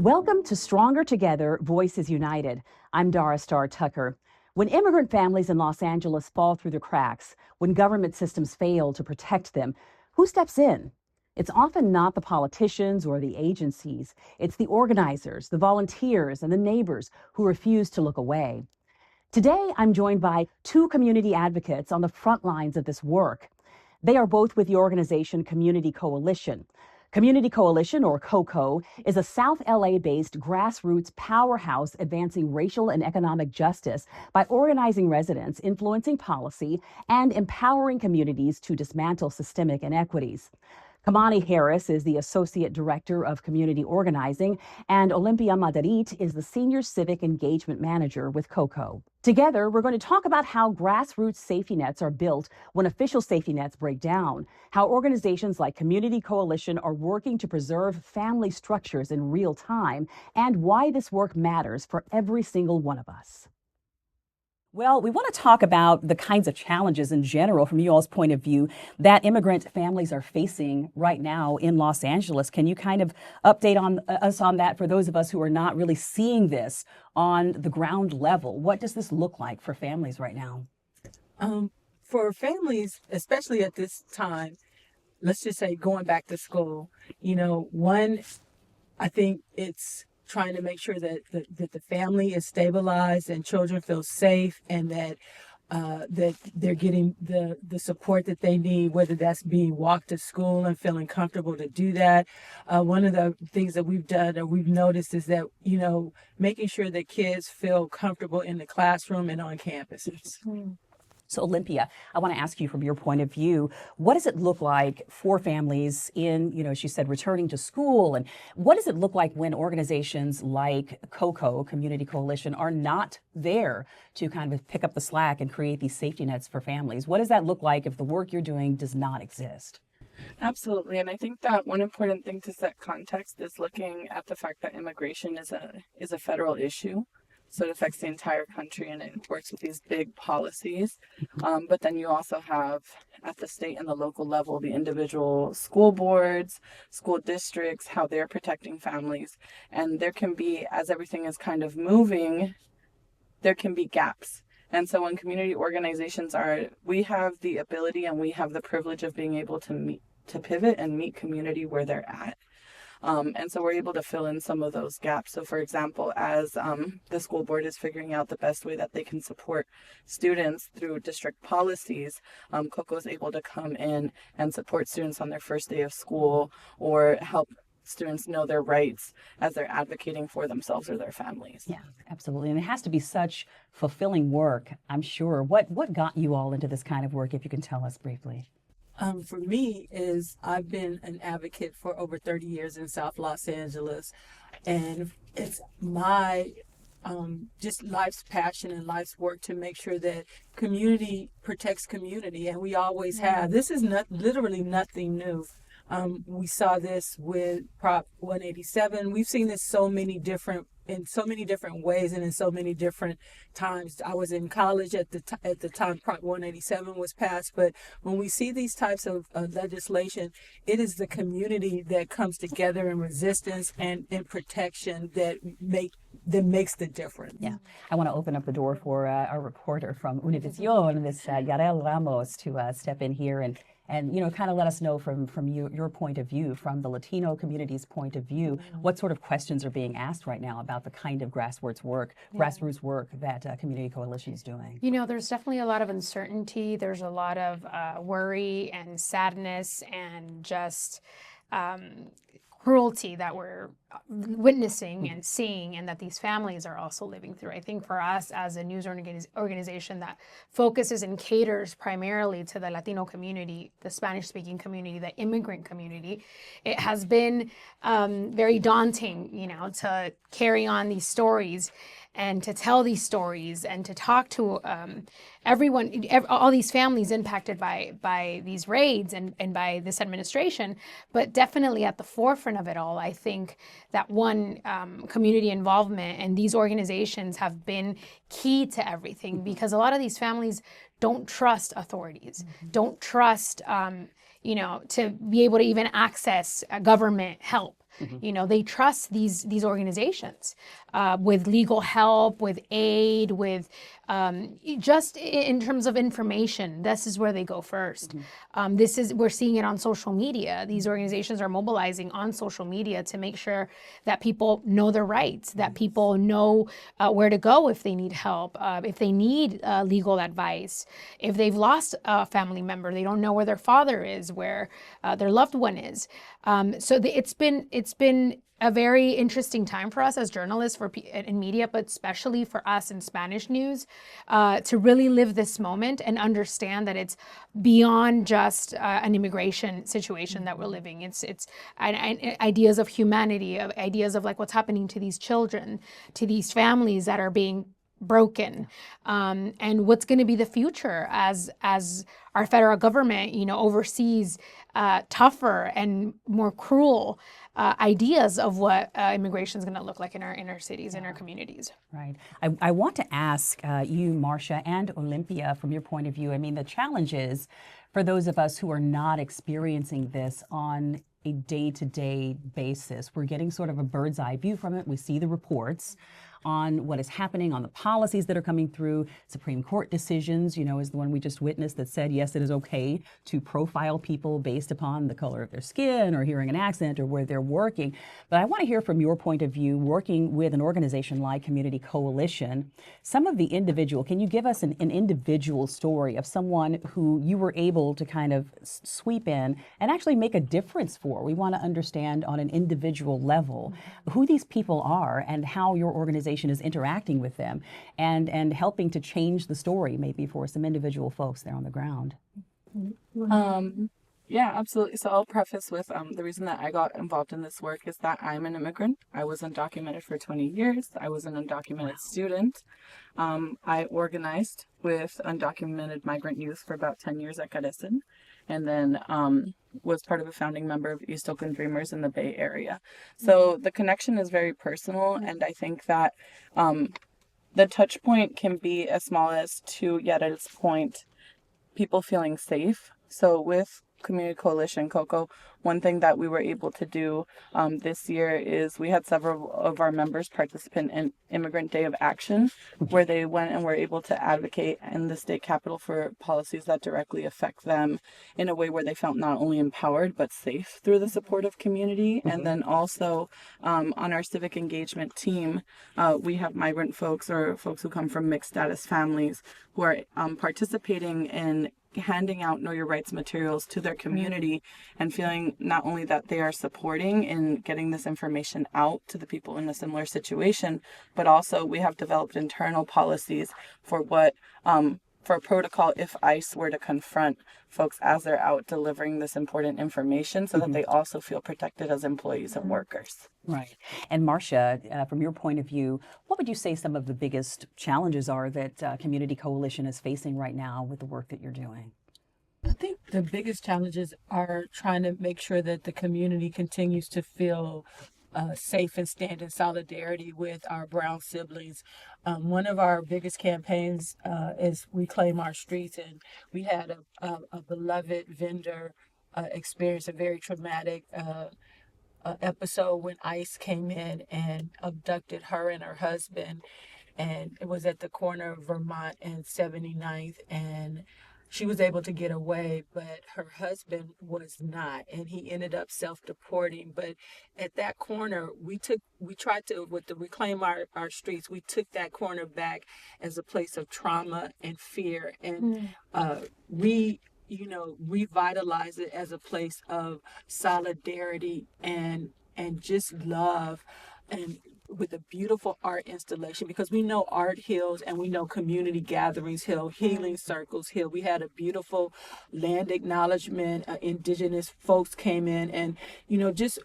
Welcome to Stronger Together, Voices United. I'm Dara Starr Tucker. When immigrant families in Los Angeles fall through the cracks, when government systems fail to protect them, who steps in? It's often not the politicians or the agencies. It's the organizers, the volunteers, and the neighbors who refuse to look away. Today, I'm joined by two community advocates on the front lines of this work. They are both with the organization Community Coalition. Community Coalition, or CoCo, is a South LA-based grassroots powerhouse advancing racial and economic justice by organizing residents, influencing policy, and empowering communities to dismantle systemic inequities. Kamani Harris is the Associate Director of Community Organizing, and Olimpia Maderit is the Senior Civic Engagement Manager with CoCo. Together, we're going to talk about how grassroots safety nets are built when official safety nets break down, how organizations like Community Coalition are working to preserve family structures in real time, and why this work matters for every single one of us. Well, we want to talk about the kinds of challenges in general, from you all's point of view, that immigrant families are facing right now in Los Angeles. Can you kind of update us on that for those of us who are not really seeing this on the ground level? What does this look like for families right now? For families, especially at this time, let's just say going back to school, I think it's trying to make sure that the family is stabilized and children feel safe, and that they're getting the support that they need, whether that's being walked to school and feeling comfortable to do that. One of the things that we've done or we've noticed is that, making sure that kids feel comfortable in the classroom and on campuses. So Olimpia, I want to ask you from your point of view, what does it look like for families in, as you said, returning to school? And what does it look like when organizations like CoCo, Community Coalition, are not there to kind of pick up the slack and create these safety nets for families? What does that look like if the work you're doing does not exist? Absolutely. And I think that one important thing to set context is looking at the fact that immigration is a federal issue. So it affects the entire country, and it works with these big policies. But then you also have, at the state and the local level, the individual school boards, school districts, how they're protecting families. And there can be, as everything is kind of moving, there can be gaps. And so when community organizations we have the ability and we have the privilege of being able to pivot and meet community where they're at. And so we're able to fill in some of those gaps. So, for example, as the school board is figuring out the best way that they can support students through district policies, CoCo is able to come in and support students on their first day of school, or help students know their rights as they're advocating for themselves or their families. Yeah, absolutely. And it has to be such fulfilling work, I'm sure. What got you all into this kind of work, if you can tell us briefly? For me, I've been an advocate for over 30 years in South Los Angeles, and it's my just life's passion and life's work to make sure that community protects community, and we always have. This is literally nothing new. We saw this with Prop 187. We've seen this in so many different ways and in so many different times. I was in college at the time Prop 187 was passed, but when we see these types of legislation, it is the community that comes together in resistance and in protection that makes the difference. Yeah, I want to open up the door for our reporter from Univision, this Yarel Ramos, to step in here and kind of let us know from your point of view, from the Latino community's point of view, what sort of questions are being asked right now about the kind of grassroots work that Community Coalition is doing. There's definitely a lot of uncertainty. There's a lot of worry and sadness and just cruelty that we're witnessing and seeing, and that these families are also living through. I think for us as a news organization that focuses and caters primarily to the Latino community, the Spanish-speaking community, the immigrant community, it has been very daunting, to carry on these stories and to tell these stories and to talk to everyone, all these families impacted by these raids and by this administration. But definitely at the forefront of it all, I think that community involvement and these organizations have been key to everything, because a lot of these families don't trust authorities, don't trust, to be able to even access government help. You know, they trust these organizations with legal help, with aid, with just in terms of information. This is where they go first. We're seeing it on social media. These organizations are mobilizing on social media to make sure that people know their rights, that people know where to go if they need help, if they need legal advice, if they've lost a family member, they don't know where their father is, where their loved one is. It's been a very interesting time for us as journalists in media, but especially for us in Spanish news, to really live this moment and understand that it's beyond just an immigration situation that we're living. It's ideas of humanity, of ideas of like what's happening to these children, to these families that are being broken, and what's going to be the future as our federal government, you know, oversees tougher and more cruel ideas of what immigration is going to look like in our inner cities, in our communities. Right. I want to ask you, Marsha, and Olimpia, from your point of view. I mean, the challenge is for those of us who are not experiencing this on a day-to-day basis. We're getting sort of a bird's eye view from it. We see the reports on what is happening, on the policies that are coming through. Supreme Court decisions, you know, is the one we just witnessed that said, yes, it is okay to profile people based upon the color of their skin or hearing an accent or where they're working. But I want to hear from your point of view, working with an organization like Community Coalition, some of the individual, can you give us an individual story of someone who you were able to kind of sweep in and actually make a difference for? We want to understand on an individual level who these people are and how your organization is interacting with them and helping to change the story maybe for some individual folks there on the ground. Yeah, absolutely. So I'll preface with the reason that I got involved in this work is that I'm an immigrant. I was undocumented for 20 years. I was an undocumented student. I organized with undocumented migrant youth for about 10 years at Carecen, and then was part of a founding member of East Oakland Dreamers in the Bay Area. So the connection is very personal, and I think that the touch point can be as small as, to Yarel's point, people feeling safe. So with Community Coalition, CoCo, one thing that we were able to do this year is we had several of our members participate in Immigrant Day of Action, where they went and were able to advocate in the state capitol for policies that directly affect them in a way where they felt not only empowered but safe through the supportive community. And then also on our civic engagement team, we have migrant folks or folks who come from mixed status families who are participating in handing out Know Your Rights materials to their community and feeling not only that they are supporting in getting this information out to the people in a similar situation, but also we have developed internal policies for what for a protocol if ICE were to confront folks as they're out delivering this important information so that they also feel protected as employees and workers. Right. And Marsha, from your point of view, what would you say some of the biggest challenges are that Community Coalition is facing right now with the work that you're doing? I think the biggest challenges are trying to make sure that the community continues to feel safe and stand in solidarity with our brown siblings. One of our biggest campaigns is Reclaim Our Streets, and we had a beloved vendor experience a very traumatic episode when ICE came in and abducted her and her husband, and it was at the corner of Vermont and 79th, and she was able to get away, but her husband was not, and he ended up self-deporting. But at that corner, we tried to, with the Reclaim Our Streets, we took that corner back as a place of trauma and fear, and revitalize it as a place of solidarity and just love, and with a beautiful art installation, because we know art heals and we know community gatherings heal, healing circles heal. We had a beautiful land acknowledgement. Indigenous folks came in, and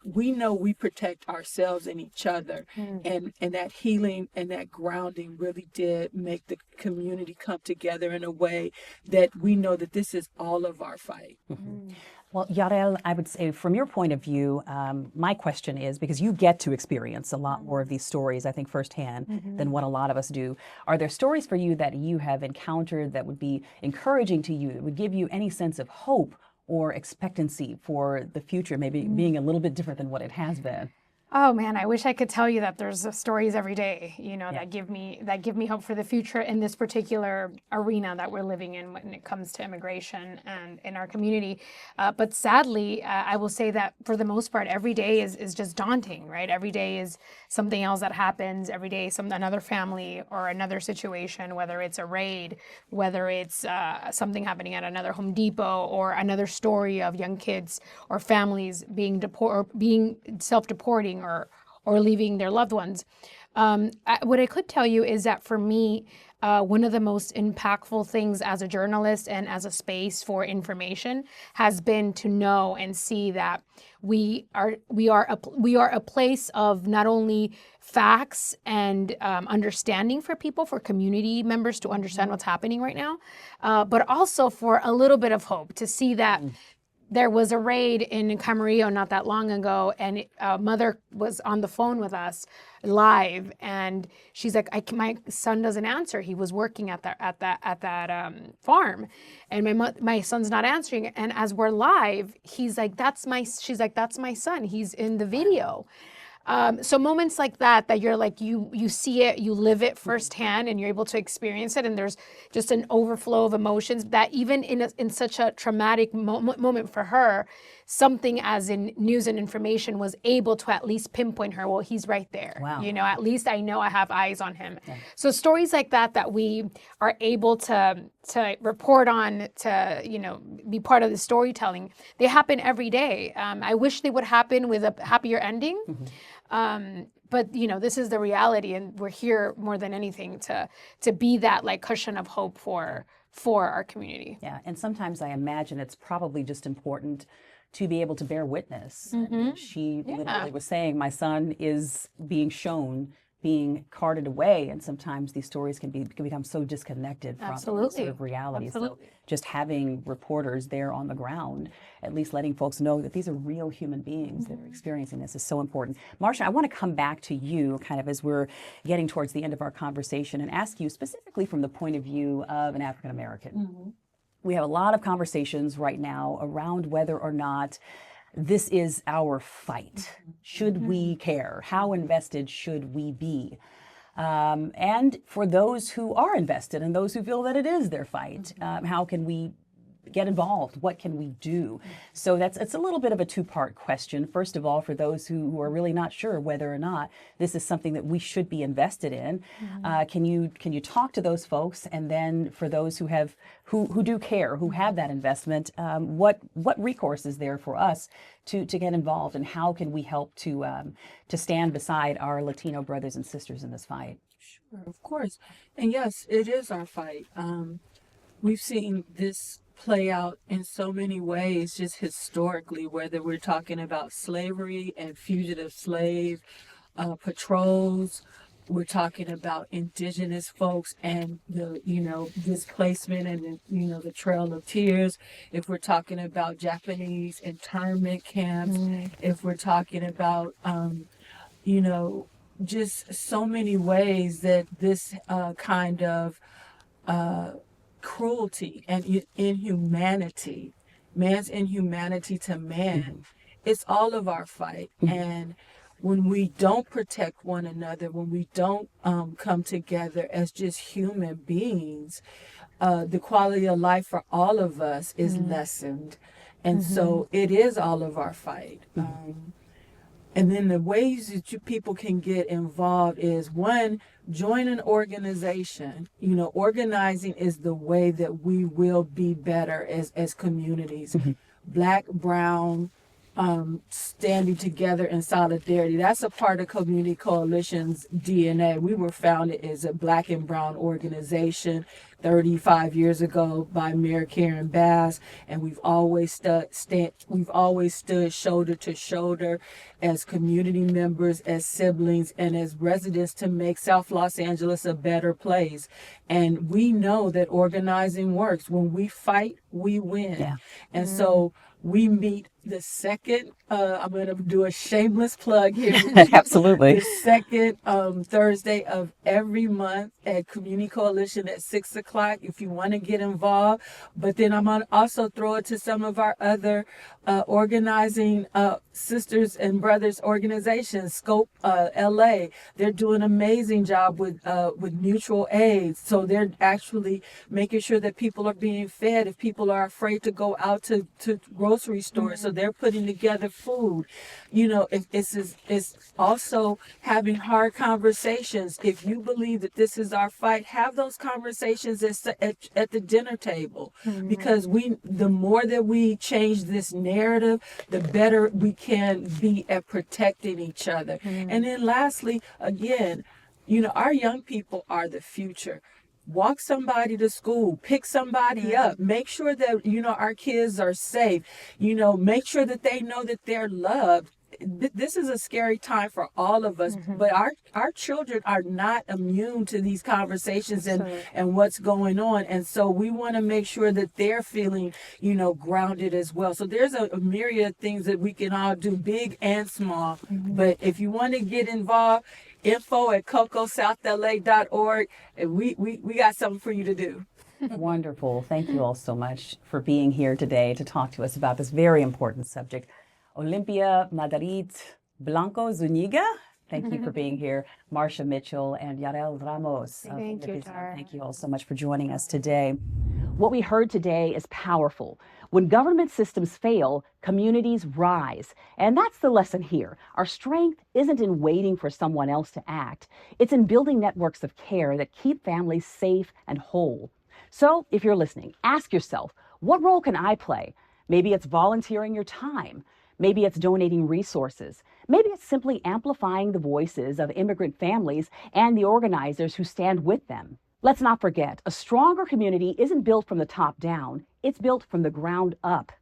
we know we protect ourselves and each other, and that healing and that grounding really did make the community come together in a way that we know that this is all of our fight. Well, Yarel, I would say from your point of view, my question is, because you get to experience a lot more of these stories, I think, firsthand than what a lot of us do. Are there stories for you that you have encountered that would be encouraging to you, that would give you any sense of hope or expectancy for the future, maybe being a little bit different than what it has been? Oh man, I wish I could tell you that there's stories every day, Yeah. that give me hope for the future in this particular arena that we're living in when it comes to immigration and in our community. But sadly, I will say that for the most part, every day is just daunting, right? Every day is something else that happens. Every day, another family or another situation, whether it's a raid, whether it's something happening at another Home Depot, or another story of young kids or families being self-deporting or leaving their loved ones. What I could tell you is that for me, one of the most impactful things as a journalist and as a space for information has been to know and see that we are a place of not only facts and understanding for people, for community members to understand what's happening right now, but also for a little bit of hope to see that there was a raid in Camarillo not that long ago, and a mother was on the phone with us live, and she's like, "My son doesn't answer. He was working at that farm, and my son's not answering." And as we're live, she's like, "That's my son. He's in the video." So moments like that you're like, you see it, you live it firsthand, and you're able to experience it, and there's just an overflow of emotions that even in such a traumatic moment for her, something as in news and information was able to at least pinpoint her. Well, he's right there. Wow. At least I know I have eyes on him. Yeah. So stories like that we are able to report on, to be part of the storytelling, they happen every day. I wish they would happen with a happier ending. But this is the reality, and we're here more than anything to be that like cushion of hope for our community. Yeah, and sometimes I imagine it's probably just important to be able to bear witness. She literally was saying, my son is being shown being carted away, and sometimes these stories can become so disconnected from sort of reality. Absolutely. So just having reporters there on the ground, at least letting folks know that these are real human beings that are experiencing this, is so important. Marsha, I want to come back to you kind of as we're getting towards the end of our conversation and ask you specifically from the point of view of an African American. We have a lot of conversations right now around whether or not this is our fight. Should we care? How invested should we be? And for those who are invested and those who feel that it is their fight, how can we get involved? What can we do? So it's a little bit of a two-part question. First of all, for those who are really not sure whether or not this is something that we should be invested in, can you talk to those folks? And then for those who do care, who have that investment, what recourse is there for us to get involved, and how can we help to stand beside our Latino brothers and sisters in this fight? Sure, of course. And yes, it is our fight. We've seen this play out in so many ways, just historically, whether we're talking about slavery and fugitive slave patrols, we're talking about indigenous folks and the displacement and the Trail of Tears. If we're talking about Japanese internment camps, if we're talking about just so many ways that this kind of cruelty and inhumanity, man's inhumanity to man, it's all of our fight. And when we don't protect one another, when we don't come together as just human beings, the quality of life for all of us is lessened. And so it is all of our fight. And then the ways that people can get involved is, one, join an organization. Organizing is the way that we will be better as communities. Black, brown, standing together in solidarity. That's a part of Community Coalition's DNA. We were founded as a Black and brown organization 35 years ago by Mayor Karen Bass, and we've always stood shoulder to shoulder as community members, as siblings, and as residents to make South Los Angeles a better place. And we know that organizing works. When we fight, we win. Yeah. And so we meet the second, I'm going to do a shameless plug here. Absolutely. The second Thursday of every month at Community Coalition at 6 o'clock if you want to get involved. But then I'm going to also throw it to some of our other organizing sisters and brothers organizations. Scope LA, they're doing an amazing job with mutual aid. So they're actually making sure that people are being fed if people are afraid to go out to grocery stores. So they're putting together food. You know, it's also having hard conversations. If you believe that this is our fight, have those conversations at the dinner table, because the more that we change this narrative, the better we can be at protecting each other. And then lastly, again, you know, our young people are the future. Walk somebody to school, pick somebody up, make sure that, you know, our kids are safe, you know, make sure that they know that they're loved. This is a scary time for all of us, but our children are not immune to these conversations and what's going on. And so we want to make sure that they're feeling, you know, grounded as well. So there's a myriad of things that we can all do, big and small. But if you want to get involved, info at cocosouthla.org, and we got something for you to do. Wonderful. Thank you all so much for being here today to talk to us about this very important subject. Olimpia Maderit Blanco-Zuniga, thank you for being here. Marsha Mitchell and Yarel Ramos. Thank you, Dara. Thank you all so much for joining us today. What we heard today is powerful. When government systems fail, communities rise. And that's the lesson here. Our strength isn't in waiting for someone else to act. It's in building networks of care that keep families safe and whole. So if you're listening, ask yourself, what role can I play? Maybe it's volunteering your time. Maybe it's donating resources. Maybe it's simply amplifying the voices of immigrant families and the organizers who stand with them. Let's not forget, a stronger community isn't built from the top down. It's built from the ground up.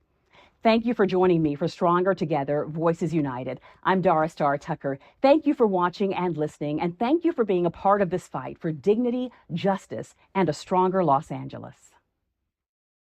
Thank you for joining me for Stronger Together, Voices United. I'm Dara Starr Tucker. Thank you for watching and listening, and thank you for being a part of this fight for dignity, justice, and a stronger Los Angeles.